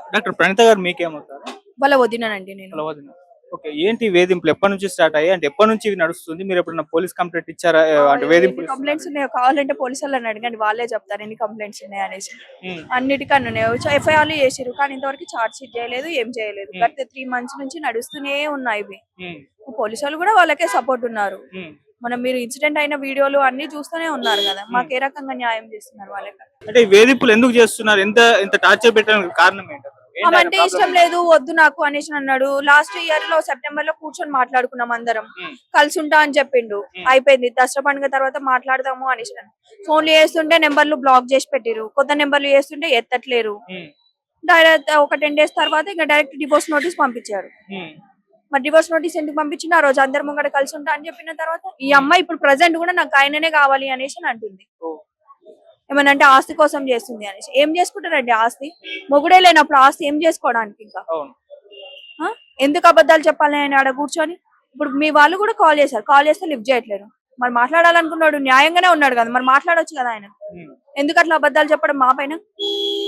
Doctor Praneetha గారు మీకేమవుతారు? వాళ్ళ వదిననండి నేను. వాళ్ళ వదిన. ఓకే. ఏంటి వేధింపులు ఎప్పటి నుంచి స్టార్ట్ అయ్యాయి? అంటే ఎప్పటి నుంచి ఇవి నడుస్తుంది? మీరు ఎప్పుడైనా పోలీస్ కంప్లెయింట్ ఇచ్చారా? అంటే ఎన్ని వేధింపులు కంప్లైంట్స్ ఇస్తున్నారు. ఉన్నాయో కావాలంటే పోలీసోళ్ళని అడగండి. వాళ్ళే చెప్తారు ఎన్ని కంప్లైంట్స్ ఉన్నాయనేసి. హ్మ్. అన్నిటికన్నా ఉన్నాయి. ఎఫ్ఐఆర్‌లు చేసిర్రు. కానీ ఇంతవరకు చార్జ్ షీట్ చేయలేదు. ఏం చేయలేదు. హ్మ్. గత 3 మంత్స్ నుంచి నడుస్తూనే ఉన్నాయి ఇవి. హ్మ్. పోలీసోళ్ళు కూడా వాళ్ళకే సపోర్ట్ ఉన్నారు. హ్మ్. మీరు ఇన్సిడెంట్ అయిన వీడియోలు అన్ని చూస్తూనే ఉన్నారు కదా! హ్మ్. మాకు ఏ రకంగా న్యాయం చేస్తున్నారు వాళ్ళకి? అంటే ఈ వేధింపులు ఎందుకు చేస్తున్నారు? ఇంత టార్చర్ పెట్టడానికి కారణం ఏంటి అసలు? ఏంటి ఆయన ఆమంటే ప్రాబ్లమ్ ఇష్టం ఏంటి? లేదు, వద్దు నాకు అనేసి అన్నాడు. లాస్ట్ ఇయర్‌లో సెప్టెంబర్‌లో కూర్చొని మాట్లాడుకున్నాం అందరం. హ్మ్. కలిసుంటా అని చెప్పిండు. హ్మ్. అయిపోయింది. దసరా పండుగ తర్వాత మాట్లాడదాము అనేసి అన్నాడు. ఫోన్‌లు చేస్తుంటే నంబర్‌లు బ్లాక్ చేసి పెట్టిర్రు. కొత్త నంబర్‌లు చేస్తుంటే ఎత్తట్లేరు. హ్మ్. డైరెక్ట్ ఒక 10 డేస్ తర్వాత ఇంక డైరెక్ట్ డివోర్స్ నోటీస్ పంపించారు. హ్మ్. మరి డివోర్స్ నోటీస్ ఎందుకు పంపించిండు? ఆ రోజు అందరి ముంగట కలిసి ఉంటా అని చెప్పిన తర్వాత, ఈ హ్మ్. అమ్మాయి ఇప్పుడు ప్రెజెంట్ కూడా నాకు ఆయననే కావాలి అనేసి అని అంటుంది. ఓహ్! ఏమనంటే ఆస్తి కోసం చేస్తుంది అనేసి. ఏం చేసుకుంటారండి ఆస్తి? మొగుడే లేనప్పుడు ఆస్తి ఏం చేసుకోవడానికి ఇంకా? అవును. ఆ! ఎందుకు అబద్ధాలు చెప్పాలి ఆయన ఆడ కూర్చొని? ఇప్పుడు మీ వాళ్ళు కూడా కాల్ చేశారు. కాల్ చేస్తే లిఫ్ట్ చేయట్లేరు. మరి మాట్లాడాలనుకున్నాడు. న్యాయంగానే ఉన్నాడు కదా! మరి మాట్లాడొచ్చు కదా ఆయన. హ్మ్. ఎందుకు అట్లా అబద్ధాలు చెప్పడం మా పైన?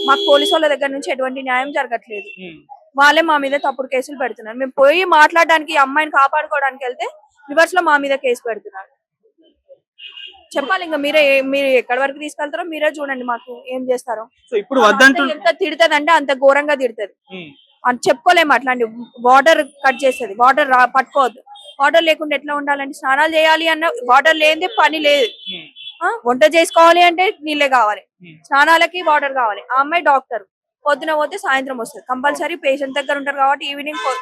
మాకు పోలీసోళ్ళ దగ్గర నుంచి ఎటువంటి న్యాయం జరగట్లేదు. హ్మ్. వాళ్ళే మా మీద తప్పుడు కేసులు పెడుతున్నారు. మేము పోయి మాట్లాడడానికి ఈ అమ్మాయిని కాపాడుకోవడానికెళ్తే రివర్స్‌లో మా మీద కేసు పెడుతున్నారు. చెప్పాలి ఇంక మీరే మీరు ఎక్కడి వరకు తీసుకెళ్తారో మీరే చూడండి మాకు ఏం చేస్తారో. సో ఇప్పుడు ఆమె అత్త వద్దంటు ఎంత తిడతదంటే అంత ఘోరంగా తిడతది. హ్మ్. అని చెప్పుకోలేము అట్లాంటి వాటర్ కట్ చేస్తది. వాటర్ పట్టుకోవద్దు. వాటర్ లేకుండా ఎట్లా ఉండాలంటే స్నానాలు చేయాలి అన్న వాటర్ లేనిదే పని లేదు. హ్మ్. వంట చేసుకోవాలి అంటే నీళ్ళే కావాలి. హ్మ్. స్నానాలకి వాటర్ కావాలి. ఆ అమ్మాయి డాక్టర్. పొద్దున పోతే సాయంత్రం వస్తది. అవును. కంపల్సరీ పేషెంట్ దగ్గర ఉంటారు కాబట్టి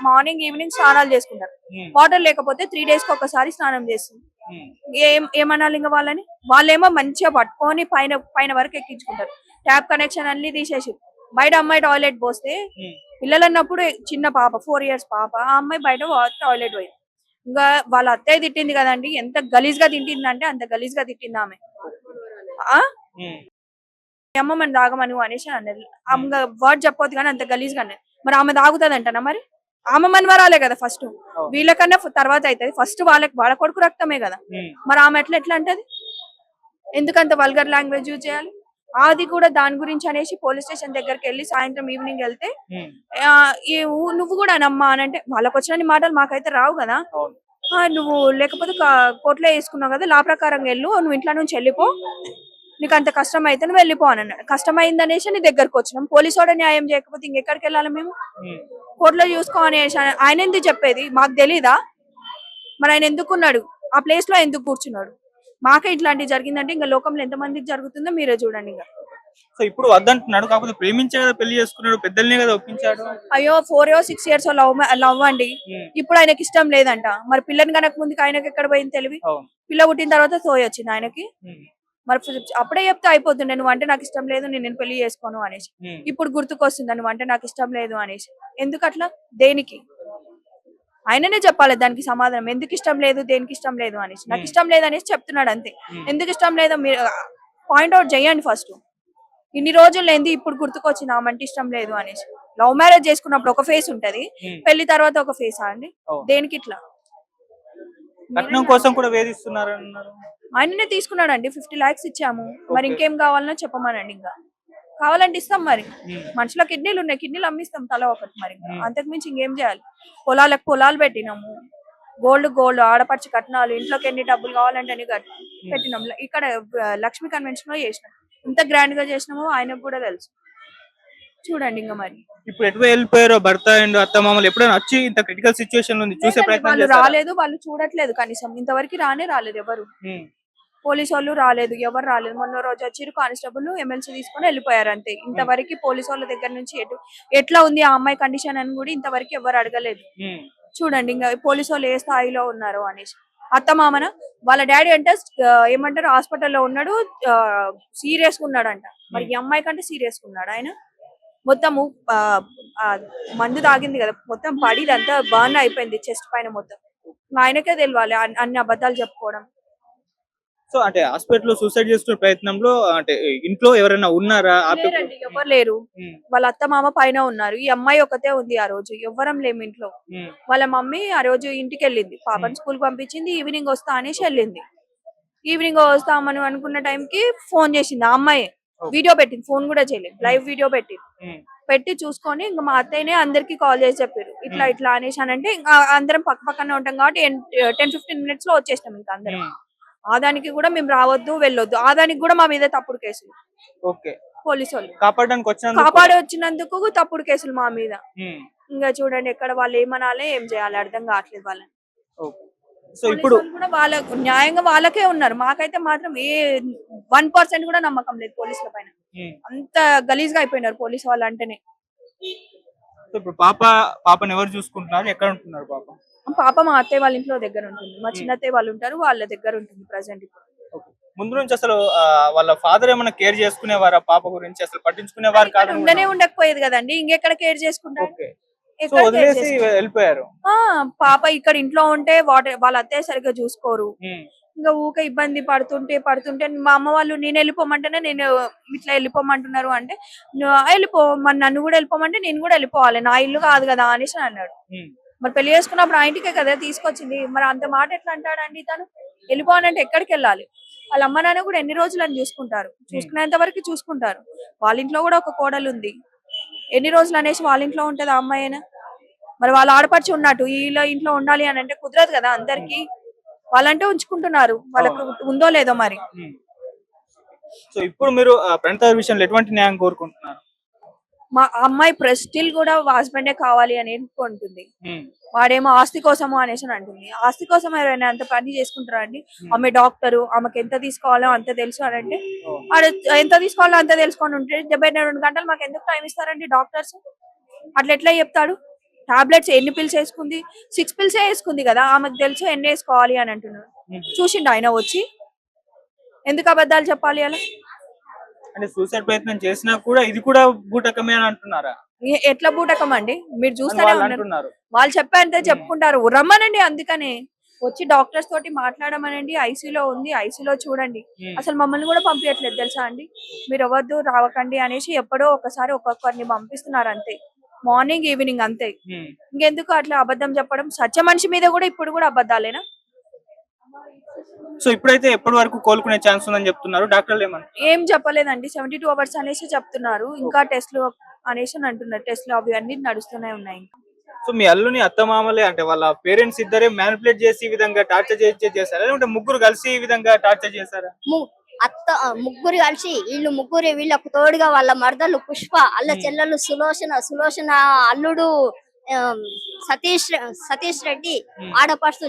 మార్నింగ్, ఈవినింగ్ స్నానాలు చేసుకుంటారు. హ్మ్. వాటర్ లేకపోతే 3 డేస్‌కి ఒకసారి స్నానం చేస్తుంది. హ్మ్. ఏమనాలి ఇంక వాళ్ళని? వాళ్ళేమో మంచిగా పట్టుకొని పైన పైన వరకు ఎక్కించుకుంటారు. ట్యాప్ కనెక్షన్ అన్ని తీసేసిర్రు. బయట అమ్మాయి టాయిలెట్ పోస్తే హ్మ్. పిల్లలన్నప్పుడు చిన్న పాప 4 ఇయర్స్ పాప. ఆ అమ్మాయి బయట టాయిలెట్ పోయింది. ఇంగా వాళ్ళ అత్తయ్య తిట్టింది కదండీ! ఎంత గలీజ్‌గా తిట్టిందంటే అంత గలీజ్‌గా తిట్టిందామె. ఆ! హ్మ్. మీ అమ్మమ్మని తాగమను అనేసి అన్నది. హ్మ్. వర్డ్ చెప్పొద్దు గాని అంత గలీజ్‌గా అన్నది. మరి ఆమె తాగుతదంటనా మరి? ఆమె మనవరాలే కదా ఫస్టు. అవును. వీళ్ళకన్నా తర్వాత అయితది. ఫస్ట్ వాళ్ళ కొడుకు రక్తమే కదా! హ్మ్. మరి ఆమె ఎట్లా అంటది? ఎందుకంత వల్గర్ లాంగ్వేజ్ యూజ్ చేయాలి? అది కూడా దాని గురించి అనేసి పోలీస్ స్టేషన్ దగ్గరికెళ్ళి సాయంత్రం ఈవినింగ్ ఎళ్తే హ్మ్. నువ్వు గూడానమ్మా అనంటే వాళ్ళకొచ్చినన్ని మాటలు మాకైతే రావు గదా! అవును. నువ్వు లేకపోతే కోర్ట్‌లో యేసుకున్నావు గదా! లా ప్రకారంగా ఎళ్ళు. నువ్వు ఇంట్లో నుంచి ఎళ్ళిపో. నీకంత కష్టమైతే నువ్వు వెళ్ళిపో అనన్నాడు. కష్టమైందనేసి నీ దగ్గరకొచ్చినాం. పోలీసోడే న్యాయం చేయకపోతే ఇంకెక్కడికెళ్ళాలి మేము? హ్మ్. కోర్ట్‌లో చూసుకో అనేసి ఆయనెందుకు చెప్పేది? మాకు తెలీదా? మరి ఆయన ఎందుకున్నాడు? ఆ ప్లేస్‌లో ఎందుకు కూర్చున్నాడు? మాకే ఇట్లాంటివి జరిగిందంటే ఇంక లోకంలో ఎంతమందికి జరుగుతుందో మీరే చూడండిగ. సో ఇప్పుడు వద్దంటున్నాడు. కాకపోతే ప్రేమించే కదా పెళ్లి చేసుకున్నాడు. పెద్దలనే కదా ఒప్పించాడు. అయ్యో! 4 6 ఇయర్స్ లవ్ అండి. హ్మ్. ఇప్పుడు ఆయనకిష్టం లేదంట. మరి పిల్లని కనక ముందుకి ఆయనకెక్కడ పోయింది తెలివి? అవును. పిల్ల పుట్టిన తర్వాత సోయొచ్చిందా ఆయనకి? హ్మ్. మరి అప్పుడే చెప్తే అయిపోతుండే నువ్వంటే నాకిష్టం లేదు. నేను నిన్ను పెళ్లి చేసుకోను అనేసి. హ్మ్. ఇప్పుడు గుర్తుకొస్తుందా నువ్వంటే నాకిష్టం లేదు అనేసి. ఎందుకట్లా? దేనికి? ఆయననే చెప్పాలి దానికి సమాధానం. ఎందుకిష్టం లేదు, దేనికిష్టం లేదు అనేసి. హ్మ్. నాకిష్టం లేదనేసి చెప్తున్నాడు అంతే. హ్మ్. ఎందుకిష్టం లేదో మీరు పాయింట్ ఔట్ చేయండి ఫస్టు. ఇన్ని రోజులైంది ఇప్పుడు గుర్తుకొచ్చింది ఆమంటే ఇష్టం లేదు అనేసి. లవ్ మ్యారేజ్ చేసుకున్నప్పుడు ఒక ఫేస్ ఉంటది. హ్మ్. పెళ్లి తర్వాత ఒక ఫేసా అండి? అవును. దేనికిట్లా? మీరే కట్నం కోసం కూడా వేధిస్తున్నారన్నారు. ఆయననే తీసుకున్నాడండి. 50 లాక్స్ ఇచ్చాము. మరి ఓకే. ఇంకేం కావాలనో చెప్పమనండి ఇంగ. కావాలంటే ఇస్తాం మరి. హ్మ్. మనిషిలో కిడ్నీలున్నాయి. కిడ్నీలు అమ్మిస్తాం తలా ఒకటి మరి. హ్మ్. అంతకు మించి ఇంకేం చేయాలి? పొలాలకు పొలాలు పెట్టినాము. గోల్డ్ ఆడపడుచు కట్నాలు ఇంట్లోకి ఎన్ని డబ్బులు కావాలంటే అన్ని హ్మ్. పెట్టినాం. ఇక్కడ లక్ష్మీ కన్వెన్షన్‌లో చేసినాం. ఎంత గ్రాండ్‌గా చేసినామో ఆయనకు కూడా తెలుసు. చూడండి ఇంగ మరి. ఇప్పుడు ఎటు వెళ్ళిపోయారో భర్త అండ్ అత్తమామలు ఎప్పుడైనా వచ్చి ఇంత క్రిటికల్ సిట్యుయేషన్‌లో ఉంది చూసే లేదండి. ప్రయత్నం వాళ్ళు చేసారా? రాలేదు. వాళ్ళు చూడట్లేదు కనీసం. ఇంతవరకు రాలేదు ఎవరు. హ్మ్. పోలీసోళ్ళు రాలేదు. ఎవరు రాలేదు. మొన్న రోజు వచ్చిర్రు కానిస్టేబుల్ ఎమ్మెల్సీ తీసుకొని ఎళ్ళిపోయారు అంతే. హ్మ్. ఇంతవరకు పోలీసోళ్ళ దగ్గర నుంచి ఎట్లా ఉంది ఆ అమ్మాయి కండిషన్ అని కూడా ఇంతవరకు ఎవరు అడగలేదు. హ్మ్. చూడండి ఇంగ పోలీసోళ్ళు ఏ స్థాయిలో ఉన్నారో అనేసి. అత్తమామన వాళ్ళ డ్యాడీ అంటే ఏమంటారు హాస్పిటల్‌లో ఉన్నాడు. సీరియస్‌గా ఉన్నాడంట. మరి హ్మ్. ఈ అమ్మాయి కంటే సీరియస్‌గా ఉన్నాడా ఆయన? మొత్తము ఆహ్, ఆహ్, మందు తాగింది కదా! మొత్తం పడి ఇదంతా బర్న్ అయిపోయింది చెస్ట్ పైన మొత్తం. ఆయనకే తెలవాలి అన్ని అబద్ధాలు చెప్పుకోవడం. సో అంటే హాస్పిటల్‌లో సూసైడ్ చేసుకునే ప్రయత్నంలో అంటే ఇంట్లో ఎవరైనా ఉన్నారా? లేరండి. హ్మ్. ఎవ్వరు లేరు. హ్మ్. వాళ్ళ అత్తమామ పైన ఉన్నారు. ఈ అమ్మాయి ఒక్కతే ఉంది ఆ రోజు. ఎవ్వరం లేము ఇంట్లో. హ్మ్. వాళ్ళ మమ్మీ ఆ రోజు ఇంటికెళ్ళింది. హ్మ్. పాపని స్కూల్‌కి పంపించింది. ఈవినింగ్ వస్తా అనేసి ఓకే. ఎళ్ళింది. ఈవినింగ్ వస్తామని అనుకున్న టైంకి ఫోన్ చేసింది ఆ అమ్మాయే. ఓకే. వీడియో పెట్టింది. ఫోన్ కూడా చేయలేదు. హ్మ్. లైవ్ వీడియో పెట్టింది. హ్మ్. పెట్టి చూసుకొని ఇంకా మా అత్తయ్యనే అందరికి కాల్ చేసి చెప్పారు ఇట్లా ఇట్లా అనేసి అని అంటే ఇంకా అందరం పక్క పక్కనే ఉంటాం కాబట్టి 10-15 మినిట్స్ లో వచ్చేసినాం ఇంకా అందరం. ఆ దానికి కూడా మేము రావద్దు వెళ్ళొద్దు ఆ దానికి కూడా మా మీద తప్పుడు కేసులు ఓకే. పోలీసు వాళ్ళు కాపాడడానికి వచ్చినందుకు కాపాడి వచ్చినందుకు తప్పుడు కేసులు మా మీద. ఉమ్, ఇంకా చూడండి ఎక్కడ వాళ్ళు ఏమనాలి ఏం చేయాలి అర్థం కావట్లేదు వాళ్ళని. ఓకే. సో ఇప్పుడు పోలీసు వాళ్ళు కూడా వాళ్ళకు న్యాయంగా వాళ్ళకే ఉన్నారు మాకైతే మాత్రం ఏ 1% కూడా నమ్మకం లేదు పోలీసుల పైన. ఉమ్, అంత గలీజ్ గా అయిపోయినారు పోలీసు వాళ్ళు అంటేనే. సో ఇప్పుడు పాపని ఎవరు చూసుకుంటున్నారు, ఎక్కడ ఉంటున్నారు పాప? పాప మా అత్తయ్య వాళ్ళ ఇంట్లో దగ్గర ఉంటుంది, మా చిన్న అత్తయ్య వాళ్ళు ఉంటారు వాళ్ళ దగ్గర ఉంటుంది ప్రజెంట్ ఇప్పుడు. ఓకే. ముందు నుంచి అసలు వాళ్ళ ఫాదర్ ఏమైనా కేర్ చేసుకునేవారా పాప గురించి, అసలు పట్టించుకునేవారు ఇక్కడ కాదు? ఉండనే ఉండకపోయేది కదండి ఇంకెక్కడ కేర్ చేసుకుంటారు. ఓకే. సో ఎక్కడ కేర్ వదిలేసి చేసుకుంటారు? వెళ్ళిపోయారు. పాప ఇక్కడ ఇంట్లో ఉంటే వాళ్ళ అత్తయ్య సరిగ్గా చూసుకోరు. ఉమ్, ఇంకా ఊక ఇబ్బంది పడుతుంటే మా అమ్మ వాళ్ళు నేను వెళ్ళిపోమంటేనే నేను ఇట్లా వెళ్ళిపోమంటున్నారు అంటే వెళ్ళిపో మరి నన్ను కూడా వెళ్ళిపోమంటే నేను కూడా వెళ్ళిపోవాలి నా ఇల్లు కాదు కదా అనేసి అన్నాడు. ఉమ్, మరి పెళ్లి చేసుకున్నప్పుడు ఆ ఇంటికే కదా తీసుకొచ్చింది మరి అంత మాట ఎట్లా అంటాడండి తను. వెళ్ళిపోవాలంటే ఎక్కడికి వెళ్ళాలి? వాళ్ళ అమ్మ నాన్న కూడా ఎన్ని రోజులు అని చూసుకుంటారు, చూసుకునేంత వరకు చూసుకుంటారు. వాళ్ళ ఇంట్లో కూడా ఒక కోడలు ఉంది, ఎన్ని రోజులు అనేసి వాళ్ళ ఇంట్లో ఉంటది ఆ అమ్మాయి అయినా. మరి వాళ్ళ ఆడపడిచి ఉన్నట్టు వీళ్ళ ఇంట్లో ఉండాలి అని అంటే కుదరదు కదా అందరికి. వాళ్ళంటే ఉంచుకుంటున్నారు, వాళ్ళకు ఉందో లేదో మరి. ఉమ్. సో ఇప్పుడు మీరు ప్రణిత విషయంలో ఎటువంటి న్యాయం కోరుకుంటున్నారు? మా అమ్మాయి స్టిల్ కూడా హస్బెండే కావాలి అని అనుకుంటుంది. ఉమ్, వాడేమో ఆస్తి కోసము అనేసి అని అంటుంది. ఆస్తి కోసం ఎవరైనా అంత పని చేసుకుంటారా అండి? ఆమె డాక్టరు, ఆమెకి ఎంత తీసుకోవాలో అంత తెలుసు అని అంటే వాడు ఎంత తీసుకోవాలో అంత తెలుసుకొని ఉంటే 72 గంటలు మాకు ఎందుకు టైం ఇస్తారండి డాక్టర్స్? అట్లా ఎట్లా చెప్తాడు? టాబ్లెట్స్ ఎన్ని పిల్స్ వేసుకుంది? 6 పిల్సే వేసుకుంది కదా, ఆమెకు తెలుసు ఎన్ని వేసుకోవాలి అని అంటున్నాడు. చూసిండు ఆయన వచ్చి, ఎందుకు అబద్ధాలు చెప్పాలి అలా? అంటే సూసైడ్ ప్రయత్నం చేసినా కూడా ఇది కూడా బూటకమే అని అంటున్నారా? ఎట్లా బూటకం అండి? మీరు అని చూస్తూనే వాళ్ళు ఉన్నారు, అంటున్నారు. వాళ్ళు చెప్పేంతే చెప్పుకుంటారు. రమ్మనండి అందుకనే వచ్చి డాక్టర్స్ తోటి మాట్లాడమనండి. ఐసీలో ఉంది, ఐసీలో చూడండి. ఉమ్, అసలు మమ్మల్ని కూడా పంపించట్లేదు తెలుసా అండి. మీరు ఎవద్దు రావకండి అనేసి ఎప్పుడో ఒకసారి ఒక్కొక్కరిని పంపిస్తున్నారు అంతే, మార్నింగ్ ఈవినింగ్ అంతే. ఉమ్. ఇంకెందుకు అట్లా అబద్ధం చెప్పడం? సత్య మనిషి మీద కూడా ఇప్పుడు కూడా అబద్ధాలేనా? సో ఇప్పుడైతే ఎప్పటి వరకు కోలుకునే ఛాన్స్ ఉందని చెప్తున్నారు డాక్టర్లు ఏమంటారు? ఏం చెప్పలేదండి, 72 అవర్స్ అనేసి చెప్తున్నారు. ఇంకా టెస్ట్లు అనేసి అని అంటున్నారు, టెస్ట్లు అవి అన్ని నడుస్తూనే ఉన్నాయి. సో మీ అల్లుని అత్తమామలే అంటే వాళ్ళ పేరెంట్స్ ఇద్దరే మ్యానిపులేట్ చేసి ఈ విధంగా టార్చర్ చేశారా, లేదంటే ముగ్గురు కలిసి ఈ విధంగా టార్చర్ చేశారా? ముగ్గురు కలిసి వీళ్ళకు తోడుగా వాళ్ళ మరదలు పుష్ప, అల్ల చెల్లెలు సులోచన అల్లుడు ఆ, సతీష్ రెడ్డి, ఆడపడుచు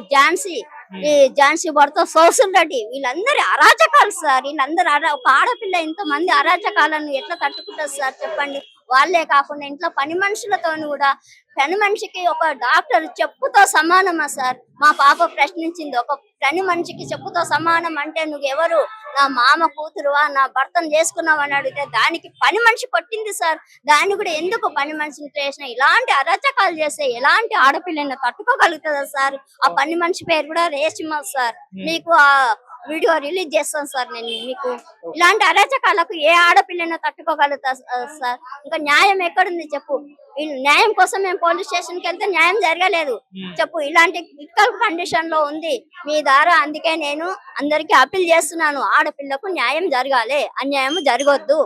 ఈ ఝాన్సీ భర్త సోసుల్ రెడ్డి, వీళ్ళందరి అరాచకాలు సార్. వీళ్ళందరూ ఒక ఆడపిల్ల ఇంతమంది అరాచకాలను ఎట్లా తట్టుకుంటారు సార్ చెప్పండి? వాళ్ళే కాకుండా ఇంట్లో పని మనుషులతో కూడా, పని మనిషికి ఒక డాక్టర్ చెప్పుతో సమానమా సార్? మా పాప ప్రశ్నించింది, ఒక పని మనిషికి చెప్పుతో సమానం అంటే నువ్వెవరు? నా మామ కూతురువా, నా భర్తను చేసుకున్నావు అని అడిగితే దానికి పని మనిషి కొట్టింది సార్. దాన్ని కూడా ఎందుకు పని మనిషిని చేసిన? ఇలాంటి అరాచకాలు చేస్తే ఎలాంటి ఆడపిల్లని తట్టుకోగలుగుతుందా సార్? ఆ పని మనిషి పేరు కూడా రేష్మ సార్. మీకు ఆ వీడియో రిలీజ్ చేస్తాను సార్ నేను మీకు. ఇలాంటి అరాచకాలకు ఏ ఆడపిల్లని తట్టుకోగలుగుతా సార్? ఇంకా న్యాయం ఎక్కడుంది చెప్పు? న్యాయం కోసం మేము పోలీస్ స్టేషన్ కి వెళ్తే న్యాయం జరగలేదు చెప్పు. ఇలాంటి క్రిటికల్ కండిషన్ లో ఉంది మీ ద్వారా. అందుకే నేను అందరికి అప్పీల్ చేస్తున్నాను, ఆడపిల్లకు న్యాయం జరగాలి, అన్యాయం జరగొద్దు.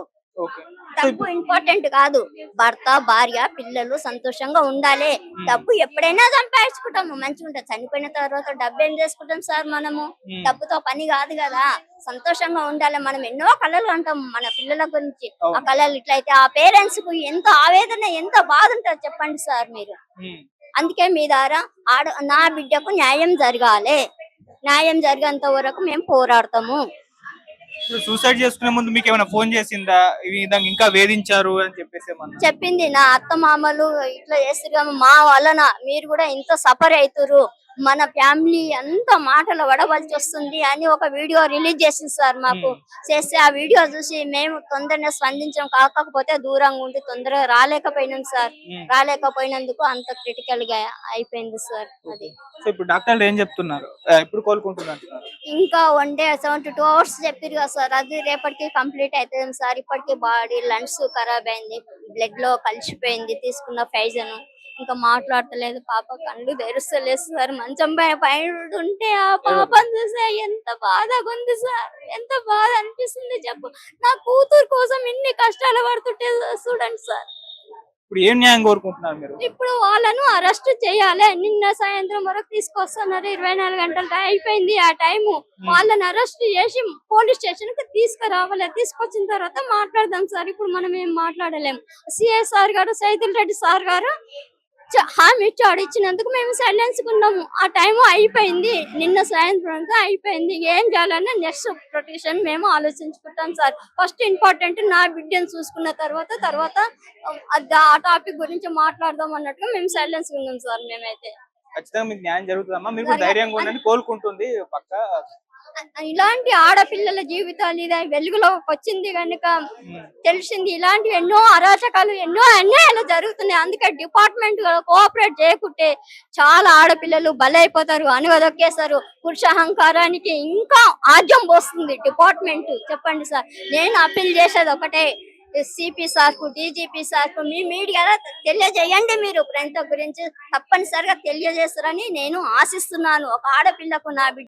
డబ్బు ఇంపార్టెంట్ కాదు, భర్త భార్య పిల్లలు సంతోషంగా ఉండాలి. డబ్బు ఎప్పుడైనా సంపాదించుకుంటాము, మంచిగా ఉంటుంది. చనిపోయిన తర్వాత డబ్బు ఏం చేసుకుంటాం సార్ మనము? డబ్బుతో పని కాదు కదా. సంతోషంగా ఉండాలి. మనం ఎన్నో కళలు అంటాం మన పిల్లల గురించి. ఆ కళలు ఇట్లయితే ఆ పేరెంట్స్ కు ఎంత ఆవేదన, ఎంత బాధ ఉంటుంది చెప్పండి సార్ మీరు. అందుకే మీ ద్వారా నా బిడ్డకు న్యాయం జరగాలి. న్యాయం జరిగేంత వరకు మేము పోరాడతాము. సూసైడ్ చేసుకునే ముందు మీకు ఏమైనా ఫోన్ చేసిందా ఈ విధంగా ఇంకా వేధించారు అని చెప్పేసి? చెప్పింది, నా అత్త మామలు ఇట్లా చేస్తారు, మా వలన మీరు కూడా ఇంత సఫర్ అవుతారు, మన ఫ్యామిలీ అంత మాటలు పడవలసి వస్తుంది అని ఒక వీడియో రిలీజ్ చేసింది సార్ మాకు. చేస్తే ఆ వీడియో చూసి మేము తొందరగా స్పందించాం. కాకపోతే దూరంగా ఉండి తొందరగా రాలేకపోయినాం సార్. రాలేకపోయినందుకు అంత క్రిటికల్ గా అయిపోయింది సార్. అది ఇప్పుడు డాక్టర్లు ఏం చెప్తున్నారు, ఇప్పుడు కోలుకుంటున్నారు? ఇంకా 1 day 72 hours చెప్పారు కదా సార్. అది రేపటికి కంప్లీట్ అవుతుంది సార్. ఇప్పటికి బాడీ లంగ్స్ ఖరాబ్ అయింది, బ్లడ్ లో కలిసిపోయింది తీసుకున్న ఫైజన్. ఇంకా మాట్లాడతలేదు పాప, కళ్ళు తెరుస్తలేదు సార్. మంచం పైన ఉంటే ఆ పాపను చూసే ఎంత బాధగా ఉంది సార్, ఎంత బాధ అనిపిస్తుంది చెప్పు. నా కూతురు కోసం ఇన్ని కష్టాలు పడుతుంటే చూడండి సార్. ఇప్పుడు ఏం న్యాయం కోరుకుంటున్నారు మీరు? ఇప్పుడు వాళ్ళను అరెస్ట్ చేయాలి. నిన్న సాయంత్రం వరకు తీసుకొస్తున్నారు. 24 గంటలు అయిపోయింది ఆ టైము. వాళ్ళని అరెస్ట్ చేసి పోలీస్ స్టేషన్ కి తీసుకురావాలి. తీసుకొచ్చిన తర్వాత మాట్లాడదాం సార్. ఇప్పుడు మనం ఏం మాట్లాడలేం. సిఐ సార్ గారు, సైదుల్ రెడ్డి సార్ గారు హామీ ఇచ్చాడు. ఇచ్చినందుకు మేము సైలెన్స్ ఉన్నాము. ఆ టైం అయిపోయింది. నిన్న సాయంత్రం అంతా అయిపోయింది. ఏం చేయాలని నెక్స్ట్ ప్రొటెక్షన్ మేము ఆలోచించుకుంటాం సార్. ఫస్ట్ ఇంపార్టెంట్ నా బిడ్డను చూసుకున్న తర్వాత ఆ టాపిక్ గురించి మాట్లాడదాం అన్నట్టుగా మేము సైలెన్స్ ఉన్నాం సార్. మేమైతే ఖచ్చితంగా మీకు న్యాయం జరుగుతుందమ్మా. మీరు కూడా ధైర్యంగా ఉండండి, కోలుకుంటుంది పక్క. ఇలాంటి ఆడపిల్లల జీవితాలు ఇదే వెలుగులోకి వచ్చింది కనుక తెలిసింది. ఇలాంటి ఎన్నో అరాచకాలు, ఎన్నో అన్యాయాలు జరుగుతున్నాయి. అందుకే డిపార్ట్మెంట్ కోఆపరేట్ చేయకుంటే చాలా ఆడపిల్లలు బలైపోతారు, అనగదొక్కేస్తారు. పురుష అహంకారానికి ఇంకా ఆజ్యం పోస్తుంది డిపార్ట్మెంట్. చెప్పండి సార్. నేను అప్పీల్ చేసేది ఒకటే, సిపి సార్ కు, డీజీపీ సార్ కు, మీ మీడియా తెలియజేయండి. మీరు ప్రణిత గురించి తప్పనిసరిగా తెలియజేస్తారని నేను ఆశిస్తున్నాను. ఒక ఆడపిల్లకు నా బిడ్డ